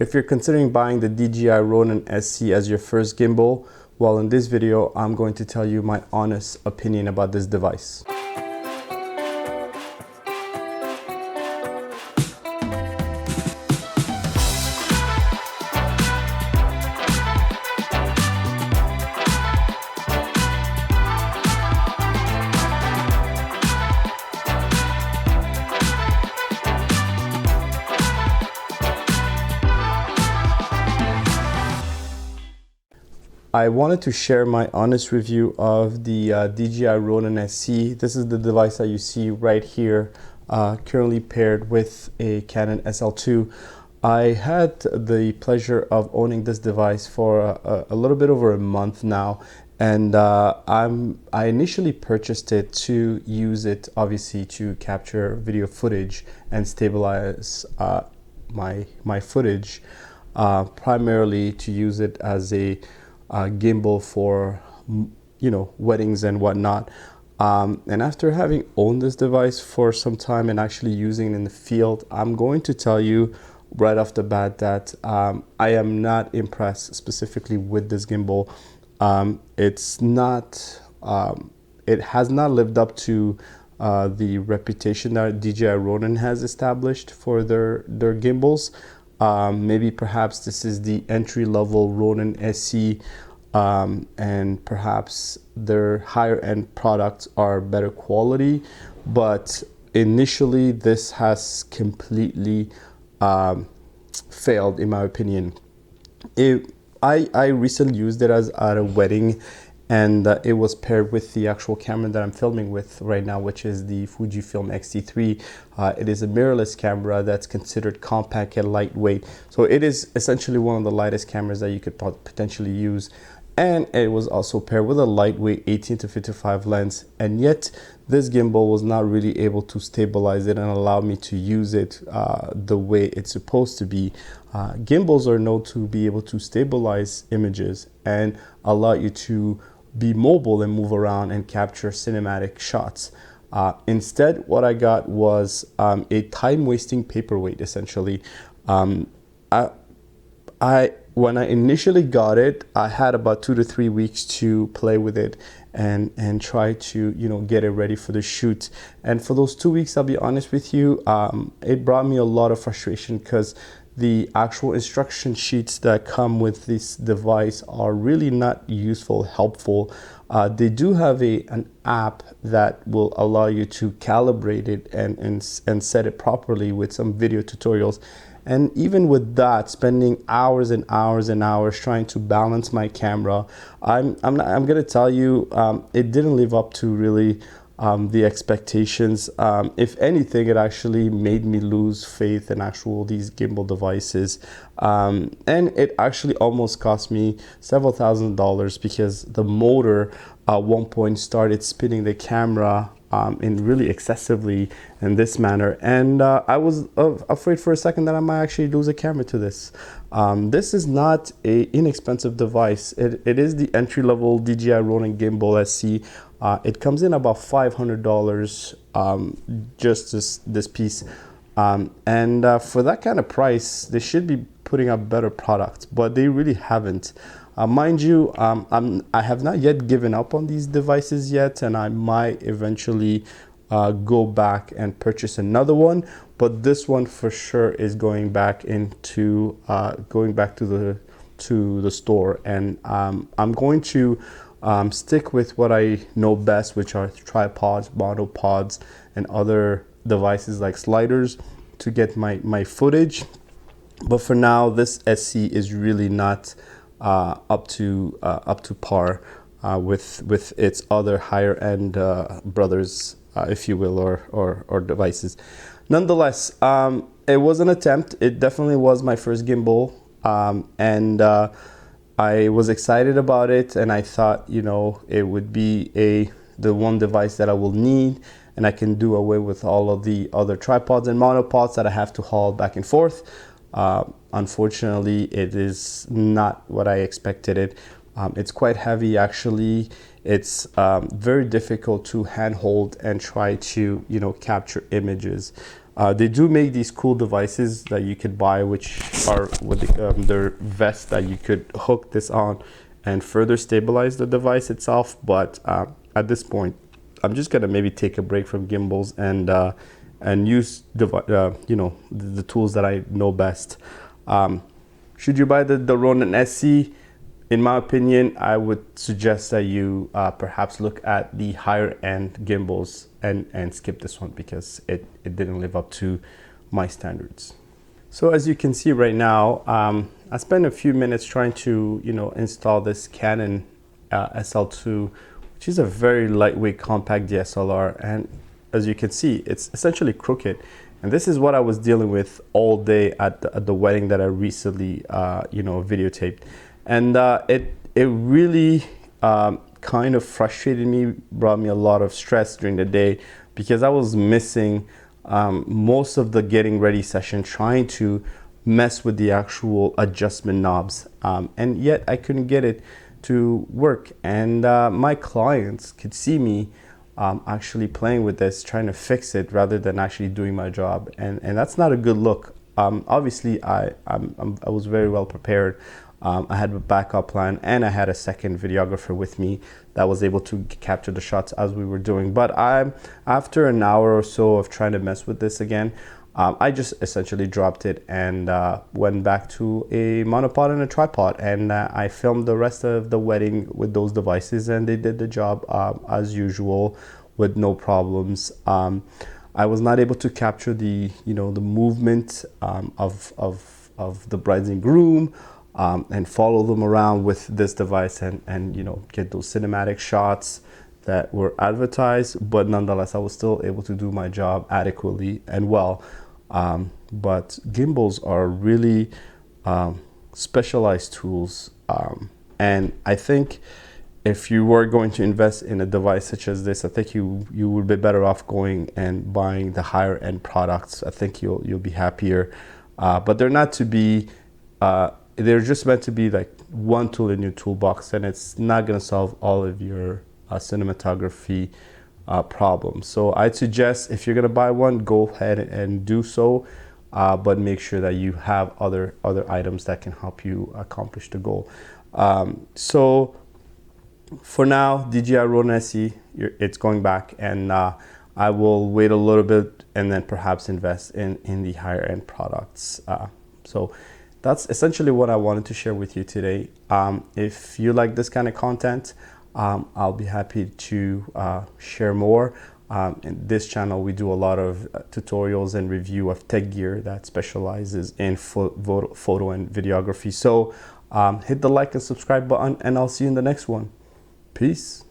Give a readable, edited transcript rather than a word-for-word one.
If you're considering buying the DJI Ronin SC as your first gimbal, well, in this video, I'm going to tell you my honest opinion about this device. I wanted to share my honest review of the DJI Ronin SC. This is the device that you see right here, currently paired with a Canon SL2. I had the pleasure of owning this device for a little bit over a month now, and I initially purchased it to use it, obviously, to capture video footage and stabilize my footage, primarily to use it as a gimbal for, you know, weddings and whatnot. And after having owned this device for some time and actually using it in the field, I'm going to tell you right off the bat that I am not impressed specifically with this gimbal. It's not, it has not lived up to the reputation that DJI Ronin has established for their gimbals. Maybe perhaps this is the entry-level Ronin SC, and perhaps their higher-end products are better quality, but initially this has completely failed, in my opinion. I recently used it at a wedding, and it was paired with the actual camera that I'm filming with right now, which is the Fujifilm X-T3. It is a mirrorless camera that's considered compact and lightweight. So it is essentially one of the lightest cameras that you could potentially use. And it was also paired with a lightweight 18-55 lens. And yet this gimbal was not really able to stabilize it and allow me to use it the way it's supposed to be. Gimbals are known to be able to stabilize images and allow you to be mobile and move around and capture cinematic shots. Instead, what I got was a time-wasting paperweight, essentially. When I initially got it, I had about 2 to 3 weeks to play with it and try to, you know, get it ready for the shoot. And for those 2 weeks, I'll be honest with you, it brought me a lot of frustration because the actual instruction sheets that come with this device are really not useful, helpful. They do have an app that will allow you to calibrate it and set it properly with some video tutorials. And even with that, spending hours and hours and hours trying to balance my camera, I'm gonna tell you, it didn't live up to really the expectations. If anything, it actually made me lose faith in these gimbal devices. And it actually almost cost me several $1,000s because the motor at one point started spinning the camera in really excessively in this manner, and I was afraid for a second that I might actually lose a camera to this. This is not an inexpensive device. It is the entry-level DJI Ronin Gimbal SC. It comes in about $500, just this piece, and for that kind of price, they should be putting out better products, but they really haven't. Mind you, I have not yet given up on these devices yet, and I might eventually go back and purchase another one. But this one for sure is going back to the store, and I'm going to stick with what I know best, which are tripods, monopods, and other devices like sliders to get my footage. But for now, this SC is really not up to par with its other higher end brothers, if you will, or devices. Nonetheless, it was an attempt. It definitely was my first gimbal, and I was excited about it, and I thought, you know, it would be the one device that I will need, and I can do away with all of the other tripods and monopods that I have to haul back and forth. Unfortunately, it is not what I expected it. It's quite heavy, actually. It's very difficult to handhold and try to, you know, capture images. They do make these cool devices that you could buy, which are with their vest that you could hook this on and further stabilize the device itself. But at this point, I'm just gonna maybe take a break from gimbals and use the tools that I know best. Should you buy the Ronin SC? In my opinion, I would suggest that you perhaps look at the higher end gimbals and skip this one because it didn't live up to my standards. So as you can see right now, I spent a few minutes trying to install this Canon SL2, which is a very lightweight compact DSLR, and as you can see, it's essentially crooked. And this is what I was dealing with all day at the wedding that I recently videotaped. And it really kind of frustrated me, brought me a lot of stress during the day because I was missing most of the getting ready session, trying to mess with the actual adjustment knobs, and yet I couldn't get it to work. And my clients could see me actually playing with this, trying to fix it rather than actually doing my job, and that's not a good look. Obviously, I was very well prepared. I had a backup plan and I had a second videographer with me that was able to capture the shots as we were doing. But after an hour or so of trying to mess with this again, I just essentially dropped it and went back to a monopod and a tripod, and I filmed the rest of the wedding with those devices, and they did the job as usual with no problems. I was not able to capture the the movement of the brides and groom, and follow them around with this device and get those cinematic shots that were advertised, but nonetheless I was still able to do my job adequately and well. But gimbals are really specialized tools, and I think if you were going to invest in a device such as this, I think you would be better off going and buying the higher end products. I think you'll be happier, but they're not to be they're just meant to be like one tool in your toolbox, and it's not going to solve all of your cinematography problems. So I'd suggest if you're going to buy one, go ahead and do so, but make sure that you have other items that can help you accomplish the goal. So for now, DJI Ronin SC, it's going back, and I will wait a little bit and then perhaps invest in the higher end products. So that's essentially what I wanted to share with you today. If you like this kind of content, I'll be happy to share more. In this channel, we do a lot of tutorials and review of tech gear that specializes in photo and videography. So hit the like and subscribe button, and I'll see you in the next one. Peace.